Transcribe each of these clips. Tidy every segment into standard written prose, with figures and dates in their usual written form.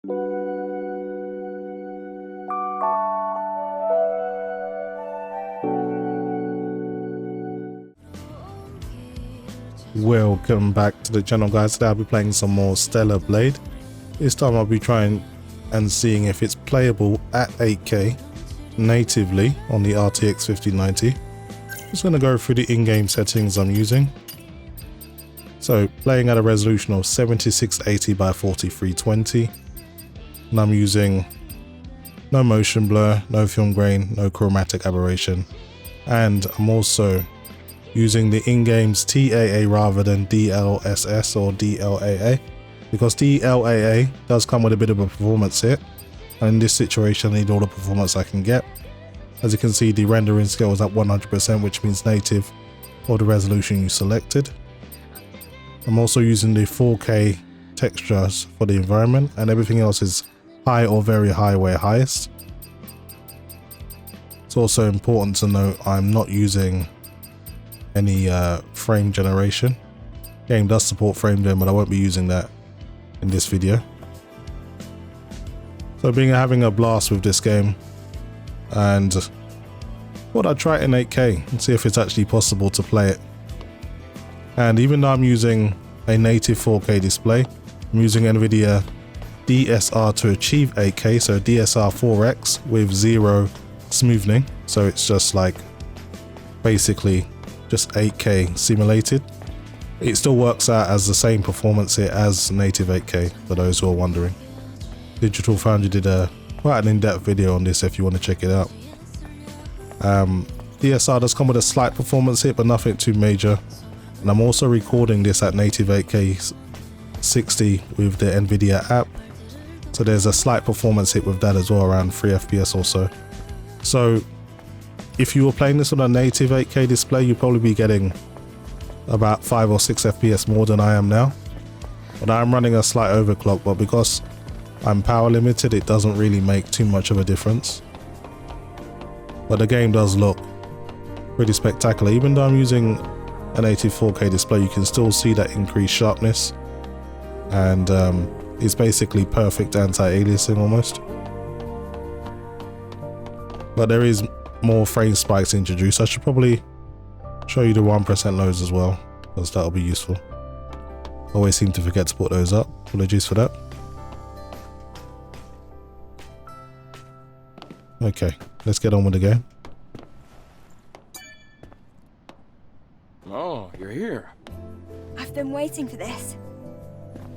Welcome back to the channel, guys. Today I'll be playing some more Stellar Blade. This time I'll be trying and seeing if it's playable at 8K natively on the RTX 5090. Just going to go through the in-game settings I'm using. So playing at a resolution of 7680 by 4320, and I'm using no motion blur, no film grain, no chromatic aberration, and I'm also using the in-game's TAA rather than DLSS or DLAA, because DLAA does come with a bit of a performance hit, and in this situation I need all the performance I can get. As you can see, the rendering scale is at 100%, which means native or the resolution you selected. I'm also using the 4K textures for the environment, and everything else is high or very high where highest. It's also important to note I'm not using any frame generation. Game does support frame gen, but I won't be using that in this video. So having a blast with this game, and thought I'd try it in 8K and see if it's actually possible to play it. And even though I'm using a native 4K display, I'm using Nvidia DSR to achieve 8K, so DSR 4X with 0 smoothing, so it's just like basically just 8K simulated. It still works out as the same performance here as native 8K, for those who are wondering. Digital Foundry did quite an in-depth video on this if you want to check it out. DSR does come with a slight performance hit, but nothing too major. And I'm also recording this at native 8K 60 with the Nvidia app, so there's a slight performance hit with that as well, around 3 FPS or so. So if you were playing this on a native 8K display, you'd probably be getting about 5 or 6 FPS more than I am now. But I'm running a slight overclock, but because I'm power limited, it doesn't really make too much of a difference. But the game does look pretty spectacular. Even though I'm using a native 4K display, you can still see that increased sharpness, and it's basically perfect anti-aliasing almost. But there is more frame spikes introduced. I should probably show you the 1% lows as well, because that'll be useful. Always seem to forget to put those up. Apologies for that. Okay, let's get on with the game. Oh, you're here. I've been waiting for this.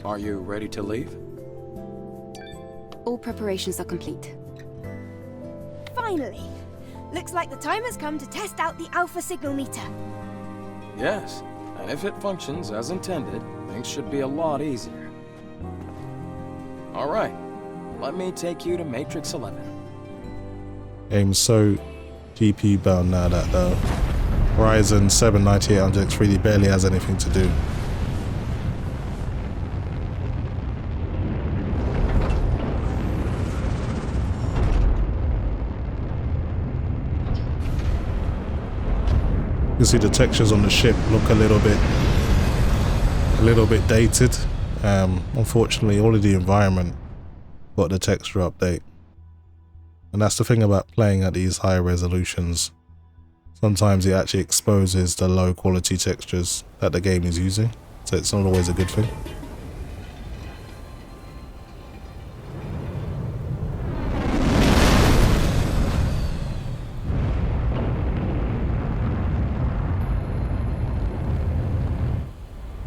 Are you ready to leave? All preparations are complete. Finally! Looks like the time has come to test out the alpha signal meter. Yes, and if it functions as intended, things should be a lot easier. All right, let me take you to Matrix 11. Game's so GPU bound now that the Ryzen 7 9800X really barely has anything to do. You can see the textures on the ship look a little bit dated. Unfortunately, all of the environment got the texture update. And that's the thing about playing at these higher resolutions. Sometimes it actually exposes the low quality textures that the game is using, so it's not always a good thing.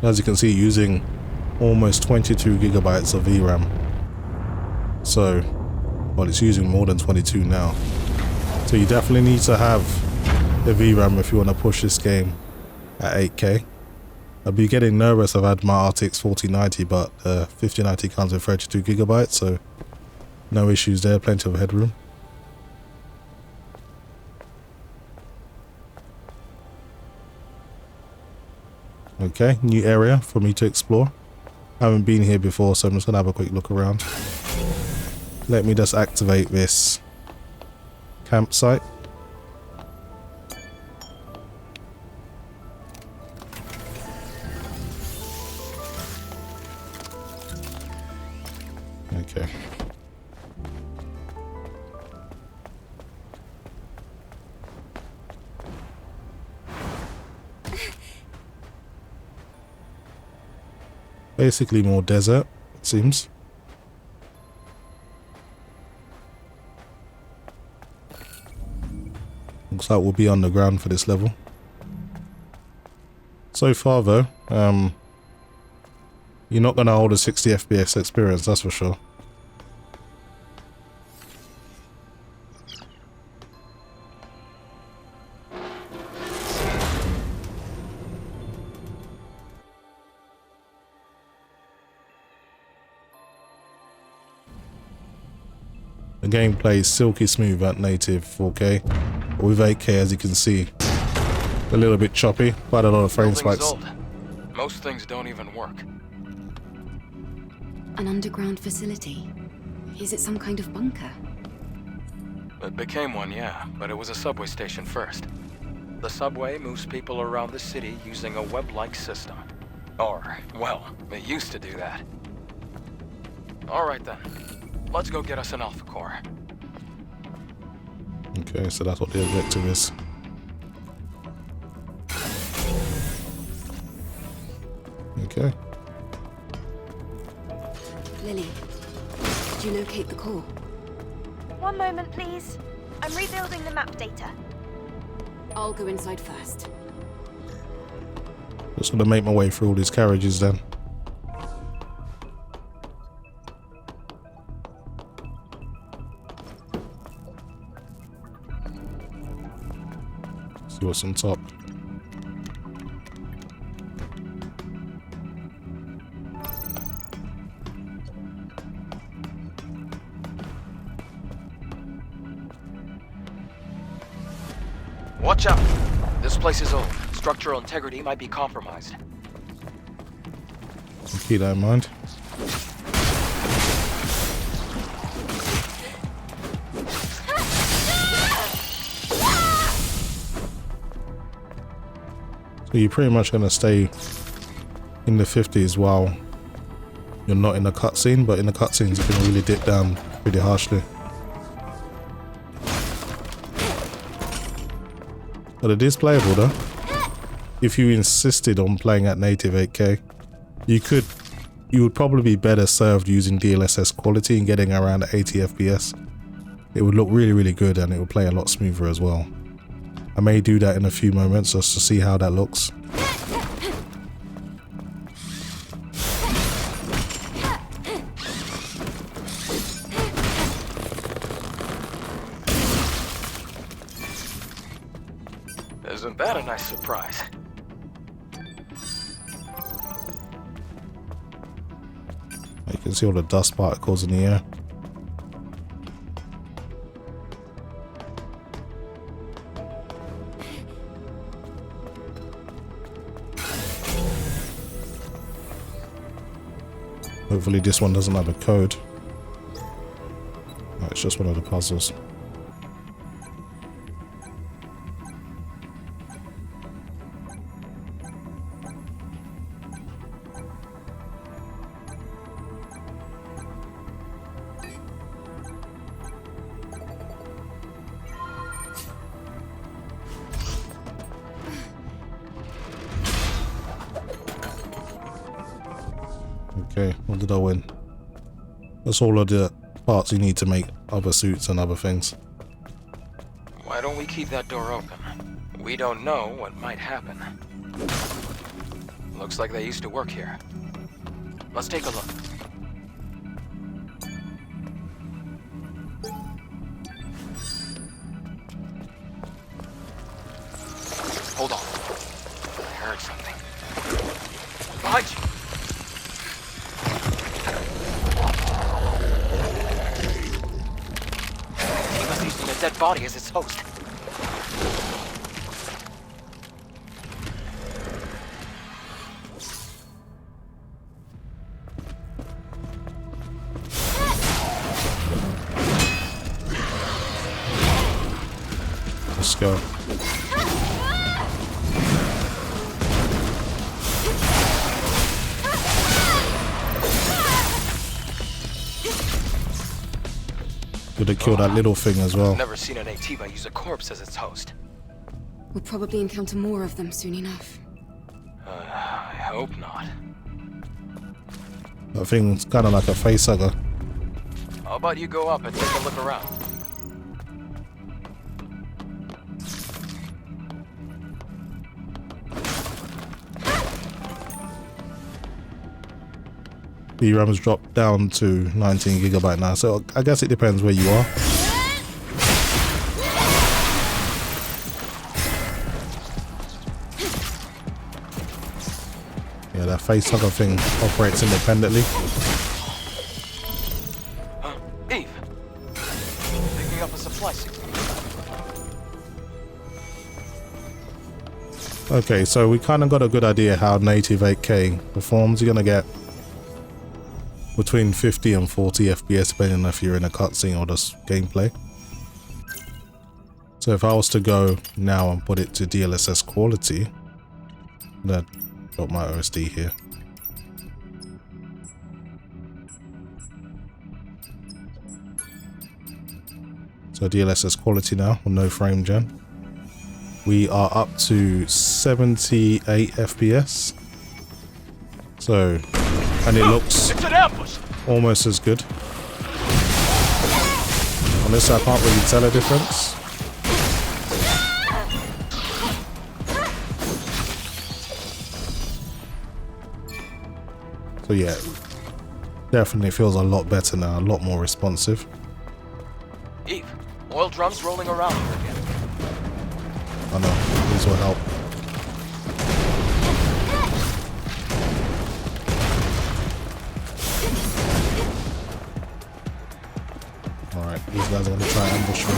As you can see, using almost 22 gigabytes of VRAM. So, well, it's using more than 22 now. So you definitely need to have the VRAM if you want to push this game at 8K. I'd be getting nervous. I've had my RTX 4090, but the 5090 comes with 32 gigabytes, so no issues there, plenty of headroom. Okay, new area for me to explore. I haven't been here before, so I'm just gonna have a quick look around. Let me just activate this campsite. Okay. Basically more desert, it seems. Looks like we'll be underground for this level. So far though, you're not going to hold a 60 FPS experience, that's for sure. The gameplay is silky smooth at native 4K, but with 8K, as you can see, a little bit choppy, quite a lot of frame spikes. Most things don't even work. An underground facility? Is it some kind of bunker? It became one, yeah, but it was a subway station first. The subway moves people around the city using a web-like system. Or, well, it used to do that. Alright then. Let's go get us an alpha core. Okay, so that's what the objective is. Okay. Lily, did you locate the core? One moment, please. I'm rebuilding the map data. I'll go inside first. Just gonna make my way through all these carriages then. See what's on top. Watch out! This place is old. Structural integrity might be compromised. Keep that in mind. So you're pretty much going to stay in the 50s while you're not in the cutscene, but in the cutscenes you can really dip down pretty harshly. But it is playable though. If you insisted on playing at native 8K, you would probably be better served using DLSS Quality and getting around 80 FPS. It would look really, really good and it would play a lot smoother as well. I may do that in a few moments just to see how that looks. Isn't that a nice surprise? You can see all the dust particles in the air. Hopefully this one doesn't have a code. No, it's just one of the puzzles. Okay, what did I win? That's all of the parts you need to make other suits and other things. Why don't we keep that door open? We don't know what might happen. Looks like they used to work here. Let's take a look. Hold on. I heard something. Behind you! A dead body as its host. Let's go. Gotta kill that little thing as well. Never seen an ATVA use a corpse as its host. We'll probably encounter more of them soon enough. I hope not. That thing's kind of like a face hugger. How about you go up and take a look around? VRAM's dropped down to 19 gigabyte now, so I guess it depends where you are. Yeah, that face hugger thing operates independently. Eve! Picking up a supply signal. Okay, so we kind of got a good idea how native 8K performs. You're going to get between 50 and 40 FPS depending on if you're in a cutscene or just gameplay. So if I was to go now and put it to DLSS quality, I'm going to drop my OSD here. So DLSS quality now with no frame gen. We are up to 78 FPS. So, and it looks almost as good. On this I can't really tell a difference. So yeah, definitely feels a lot better now, a lot more responsive. Eve, oil drums rolling around here again. I know, these will help. Alright, these guys are going to try and ambush me.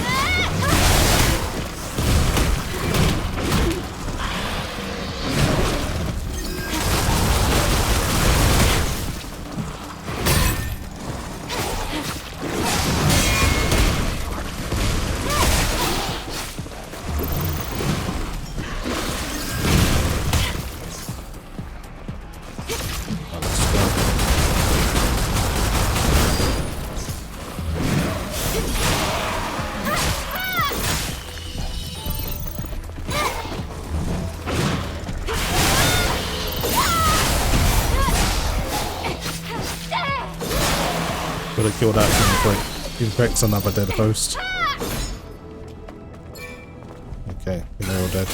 Gotta kill that thing quick. Infects another dead host. Okay, they're all dead.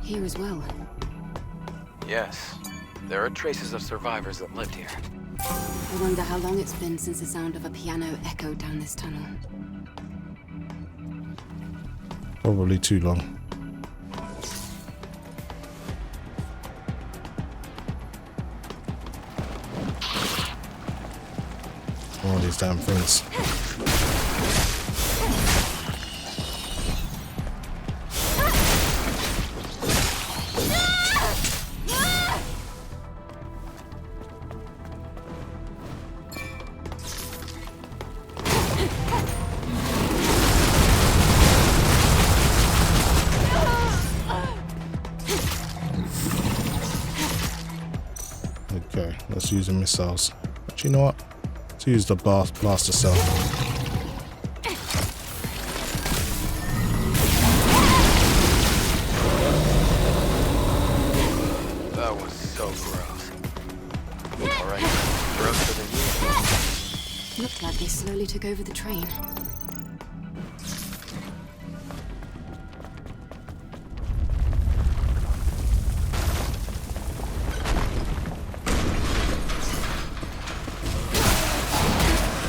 Here as well. Yes, there are traces of survivors that lived here. I wonder how long it's been since the sound of a piano echoed down this tunnel. Probably too long. All these damn things. Okay, let's use the missiles. But you know what? Let's use the blaster cell. That was so gross. Alright, grosser than usual. Looked like they slowly took over the train.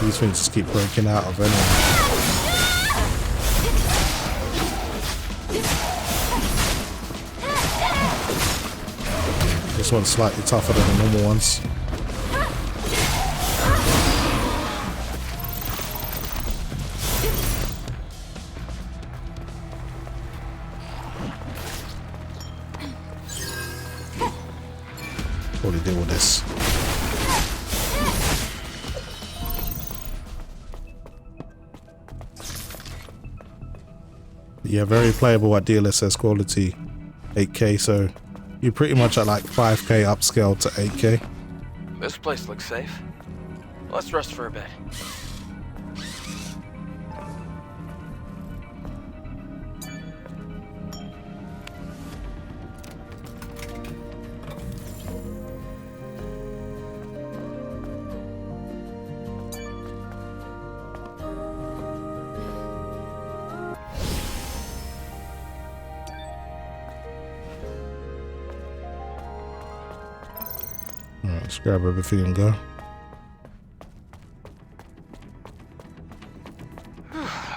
These things just keep breaking out of anything. This one's slightly tougher than the normal ones. Probably deal with this. Yeah, very playable at DLSS quality 8K, so you're pretty much at like 5K upscale to 8K. This place looks safe. Let's rest for a bit. Alright, let's grab everything and go.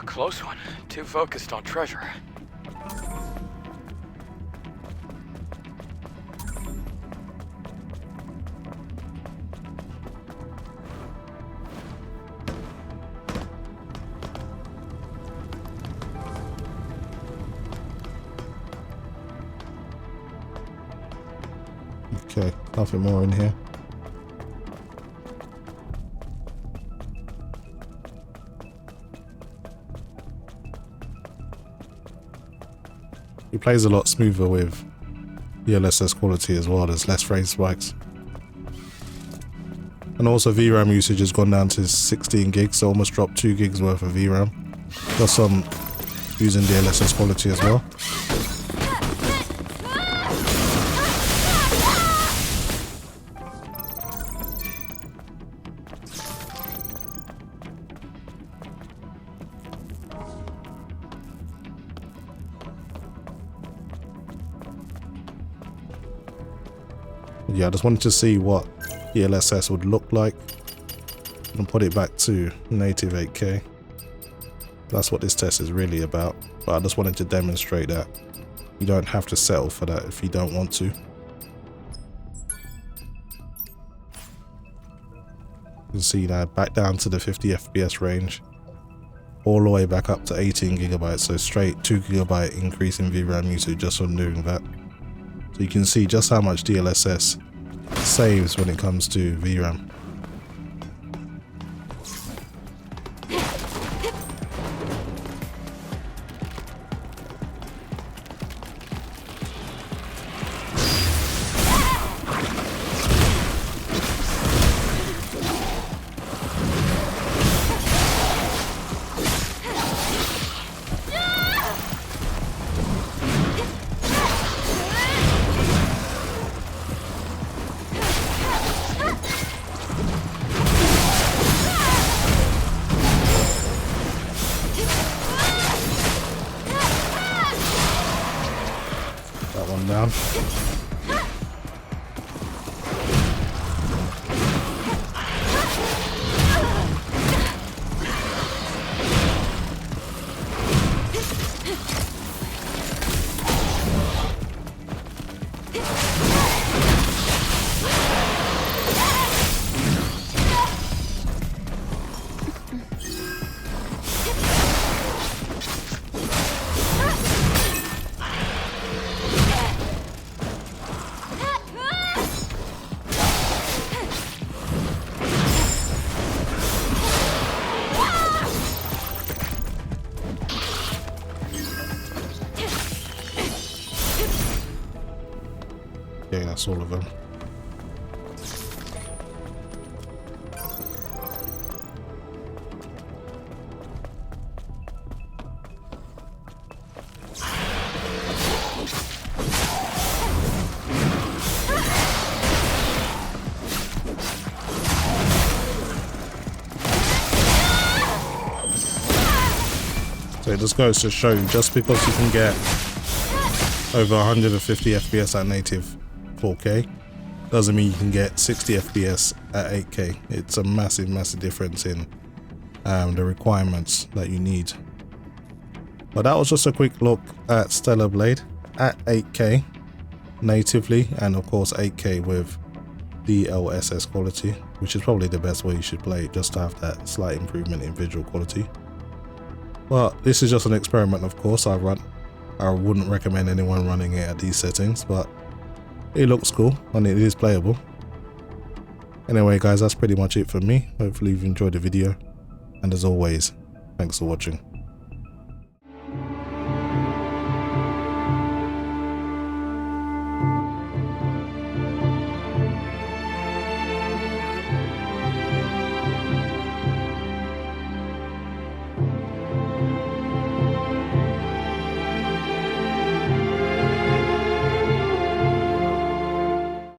Close one. Too focused on treasure. Okay, nothing more in here. It plays a lot smoother with DLSS quality as well. There's less frame spikes. And also VRAM usage has gone down to 16 gigs, so almost dropped 2 gigs worth of VRAM. Plus I'm using DLSS quality as well. Yeah, I just wanted to see what DLSS would look like and put it back to native 8K. That's what this test is really about, but I just wanted to demonstrate that you don't have to settle for that if you don't want to. You can see now back down to the 50 FPS range, all the way back up to 18 gigabytes, so straight 2 gigabyte increase in VRAM usage just from doing that. So you can see just how much DLSS saves when it comes to VRAM. Down. Okay, that's all of them. So it just goes to show you, just because you can get over 150 FPS at native 4K doesn't mean you can get 60 FPS at 8K. It's a massive difference in the requirements that you need. But that was just a quick look at Stellar Blade at 8K natively, and of course 8K with DLSS quality, which is probably the best way you should play it, just to have that slight improvement in visual quality. But this is just an experiment, of course. I wouldn't recommend anyone running it at these settings, but it looks cool and it is playable. Anyway guys, that's pretty much it for me. Hopefully you've enjoyed the video, and as always, thanks for watching.